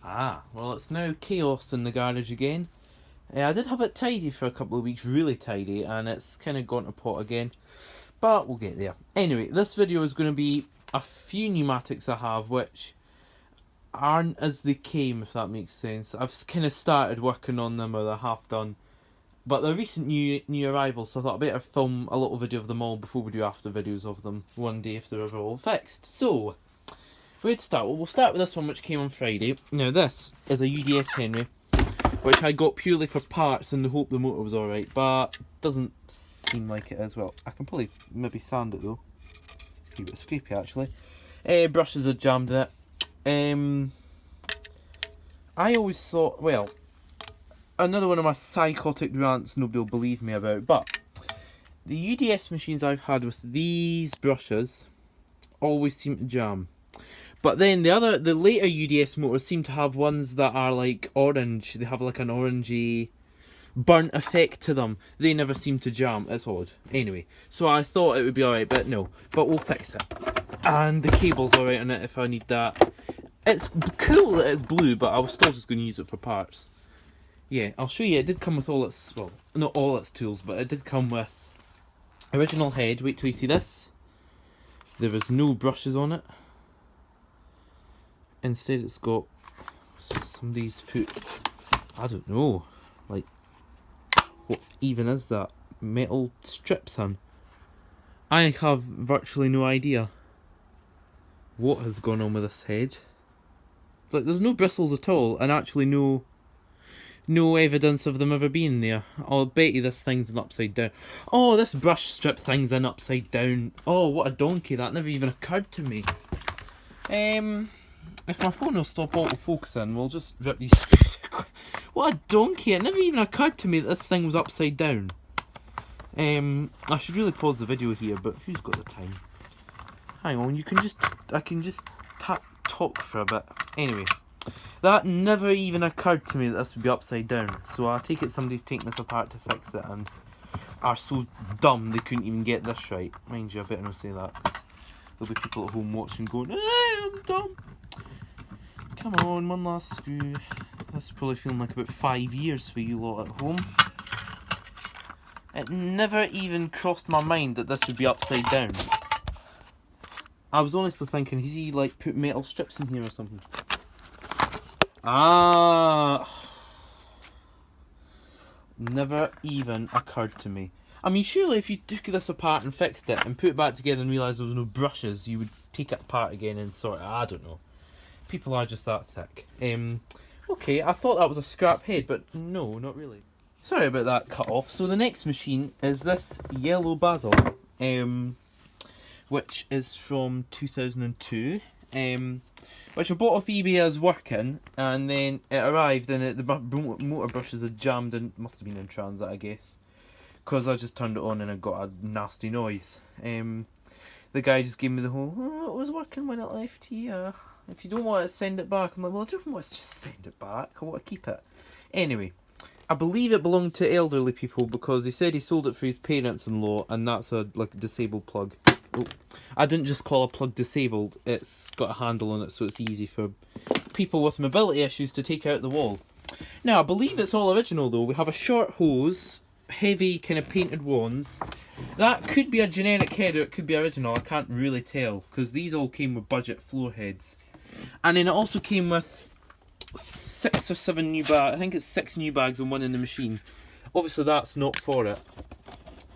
Well, it's now chaos in the garage again. I did have it tidy for a couple of weeks, really tidy, and it's kind of gone to pot again. But we'll get there. Anyway, this video is going to be a few pneumatics I have, which aren't as they came, if that makes sense. I've kind of started working on them, or they're half done. But they're recent new arrivals, so I thought I'd better film a little video of them all before we do after videos of them one day if they're ever all fixed. So, where to start? Well, we'll start with this one, which came on Friday. Now, this is a UDS Henry, which I got purely for parts in the hope the motor was alright, but doesn't seem like it is. Well, I can probably maybe sand it though. A bit scrapey actually. Brushes are jammed in it. I always thought, well, another one of my psychotic rants nobody will believe me about, but the UDS machines I've had with these brushes always seem to jam. But then the later UDS motors seem to have ones that are like orange. They have like an orangey burnt effect to them. They never seem to jam. It's odd. Anyway, so I thought it would be alright, but no. But we'll fix it. And the cable's alright on it if I need that. It's cool that it's blue, but I was still just going to use it for parts. Yeah, I'll show you. It did come with all its, well, not all its tools, but it did come with original head. Wait till you see this. There was no brushes on it. Instead it's got, somebody's put, I don't know, like, what even is that? Metal strips on. I have virtually no idea what has gone on with this head. Like, there's no bristles at all, and actually no evidence of them ever being there. I'll bet you this thing's an upside down. Oh, this brush strip thing's an upside down. Oh, what a donkey, that never even occurred to me. If my phone will stop auto-focusing, we'll just rip these... What a donkey, it never even occurred to me that this thing was upside down. I should really pause the video here, but who's got the time? Hang on, I can just talk for a bit. Anyway, that never even occurred to me that this would be upside down. So I take it somebody's taking this apart to fix it and are so dumb they couldn't even get this right. Mind you, I better not say that, because there'll be people at home watching going, I'm dumb. Come on, one last screw. This is probably feeling like about 5 years for you lot at home. It never even crossed my mind that this would be upside down. I was honestly thinking, has he like put metal strips in here or something? Never even occurred to me. I mean, surely if you took this apart and fixed it and put it back together and realised there was no brushes, you would take it apart again and sort it. I don't know. People are just that thick. Okay, I thought that was a scrap head, but no, not really. Sorry about that cut off. So the next machine is this yellow Basil, which is from 2002, which I bought off eBay as working, and then it arrived and the motor brushes had jammed and must have been in transit, I guess, because I just turned it on and it got a nasty noise. The guy just gave me the whole, it was working when it left here. If you don't want to send it back, I'm like, well, I don't want to just send it back. I want to keep it. Anyway, I believe it belonged to elderly people because he said he sold it for his parents-in-law, and that's a disabled plug. Oh, I didn't just call a plug disabled. It's got a handle on it, so it's easy for people with mobility issues to take out the wall. Now, I believe it's all original though. We have a short hose, heavy kind of painted wands. That could be a generic head or it could be original. I can't really tell because these all came with budget floor heads. And then it also came with 6 or 7 new bags. I think it's 6 new bags and 1 in the machine. Obviously that's not for it.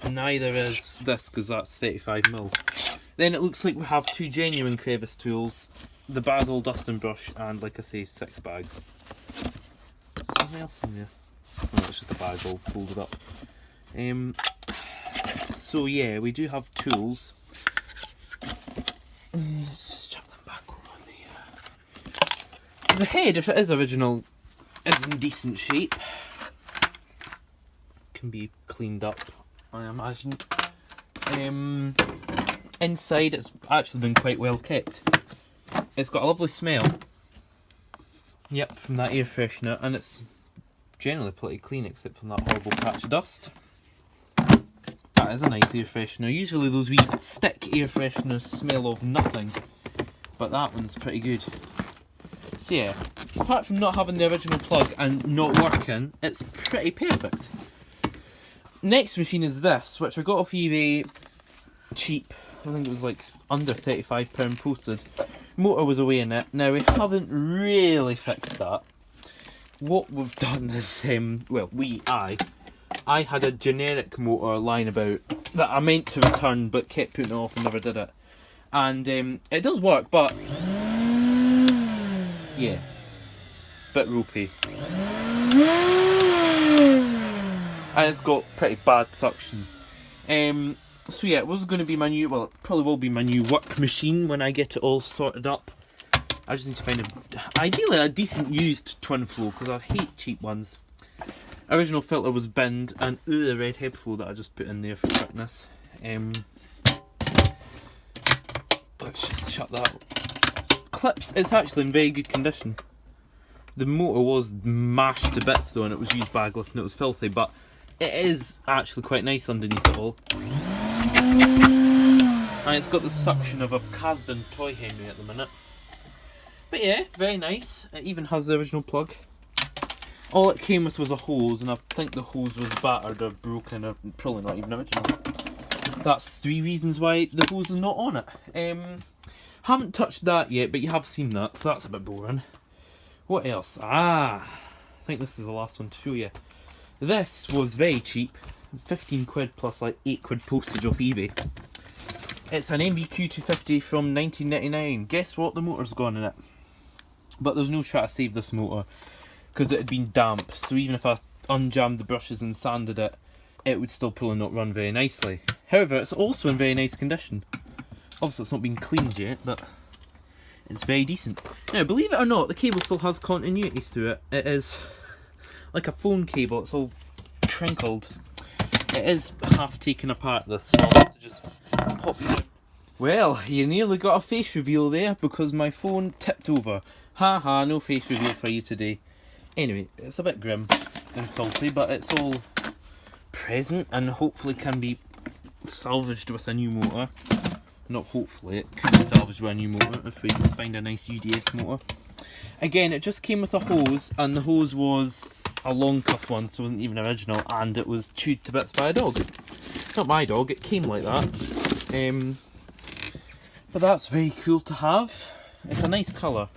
Neither is this because that's 35mm. Then it looks like we have 2 genuine crevice tools. The Basil dusting brush and, like I say, 6 bags. Something else in there? No, it's just a bag all folded up. So yeah, we do have tools. Let's just chuck them back over the head, if it is original, is in decent shape. Can be cleaned up, I imagine. Inside it's actually been quite well kept. It's got a lovely smell. Yep, from that air freshener, and it's generally pretty clean except from that horrible patch of dust. That is a nice air freshener. Usually those wee stick air fresheners smell of nothing, but that one's pretty good. So yeah, apart from not having the original plug and not working, it's pretty perfect. Next machine is this, which I got off eBay cheap. I think it was like under £35 posted. Motor was away in it. Now we haven't really fixed that. What we've done is, I had a generic motor lying about that I meant to return but kept putting it off and never did it. And it does work, but yeah, bit ropey. And it's got pretty bad suction. So yeah, it was going to be my new, well, it probably will be my new work machine when I get it all sorted up. I just need to find ideally a decent used twin flow, because I hate cheap ones. Original filter was binned, and the red head flow that I just put in there for quickness. Let's just shut that. Clips, it's actually in very good condition. The motor was mashed to bits though, and it was used bagless and it was filthy, but it is actually quite nice underneath it all. And it's got the suction of a Kasdan toy Henry at the minute. But yeah, very nice. It even has the original plug. All it came with was a hose, and I think the hose was battered or broken, or probably not even original. That's 3 reasons why the hose is not on it. Haven't touched that yet, but you have seen that, so that's a bit boring. What else? I think this is the last one to show you. This was very cheap, 15 quid plus like 8 quid postage off eBay. It's an MVQ250 from 1999. Guess what? The motor's gone in it. But there's no try to save this motor, because it had been damp, so even if I unjammed the brushes and sanded it, it would still pull and not run very nicely. However, it's also in very nice condition. Obviously it's not been cleaned yet, but it's very decent. Now, believe it or not, the cable still has continuity through it. It is like a phone cable, it's all crinkled. It is half taken apart, this, so I'll have to just pop it out. Well, you nearly got a face reveal there, because my phone tipped over. Haha, no face reveal for you today. Anyway, it's a bit grim and filthy, but it's all present and hopefully can be salvaged with a new motor. Not hopefully, it can be salvaged with a new motor if we find a nice UDS motor. Again, it just came with a hose, and the hose was a long cuff one, so it wasn't even original, and it was chewed to bits by a dog. Not my dog, it came like that. But that's very cool to have. It's a nice colour.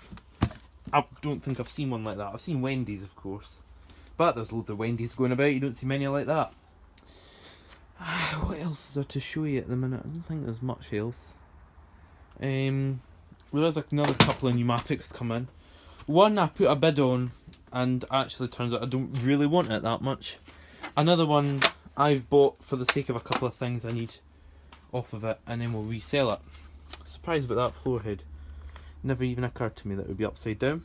I don't think I've seen one like that. I've seen Wendy's, of course. But there's loads of Wendy's going about, you don't see many like that. What else is there to show you at the minute? I don't think there's much else. There is another couple of Numatics come in. One I put a bid on, and actually turns out I don't really want it that much. Another one I've bought for the sake of a couple of things I need off of it, and then we'll resell it. Surprised about that floor head. Never even occurred to me that it would be upside down.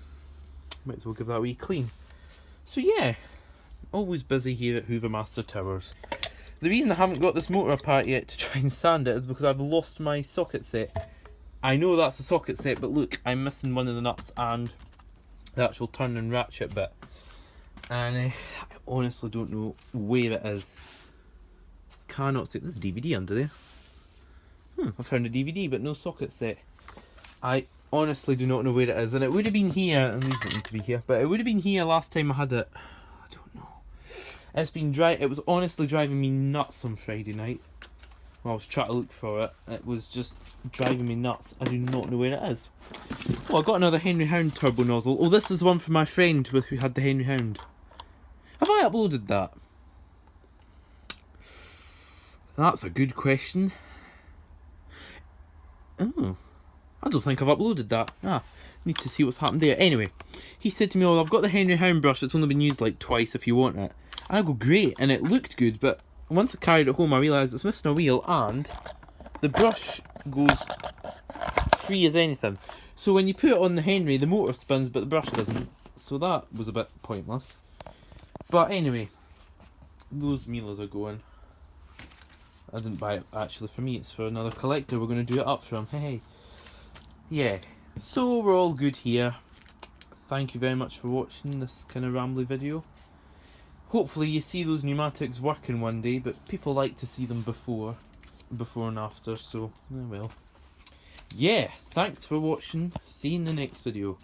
Might as well give that a wee clean. So yeah, always busy here at Hoover Master Towers. The reason I haven't got this motor apart yet to try and sand it is because I've lost my socket set. I know that's a socket set, but look, I'm missing one of the nuts and the actual turn and ratchet bit. And I honestly don't know where it is. Cannot see. There's a DVD under there. I found a DVD but no socket set. I honestly do not know where it is, and it would have been here, and these don't need to be here, but it would have been here last time I had it. I don't know. It's been it was honestly driving me nuts on Friday night when I was trying to look for it. It was just driving me nuts. I do not know where it is. Oh, I got another Henry Hound turbo nozzle. Oh, this is one for my friend who had the Henry Hound. Have I uploaded that? That's a good question. Oh, I don't think I've uploaded that. Need to see what's happened there. Anyway, he said to me, oh, I've got the Henry Hound brush, it's only been used like twice if you want it. And I go, great, and it looked good, but once I carried it home I realised it's missing a wheel, and the brush goes free as anything. So when you put it on the Henry, the motor spins, but the brush doesn't. So that was a bit pointless. But anyway, those Milas are going. I didn't buy it actually for me, it's for another collector. We're going to do it up for him. Hey. Yeah, so we're all good here. Thank you very much for watching this kind of rambly video. Hopefully you see those pneumatics working one day, but people like to see them before and after, so well. Yeah, thanks for watching. See you in the next video.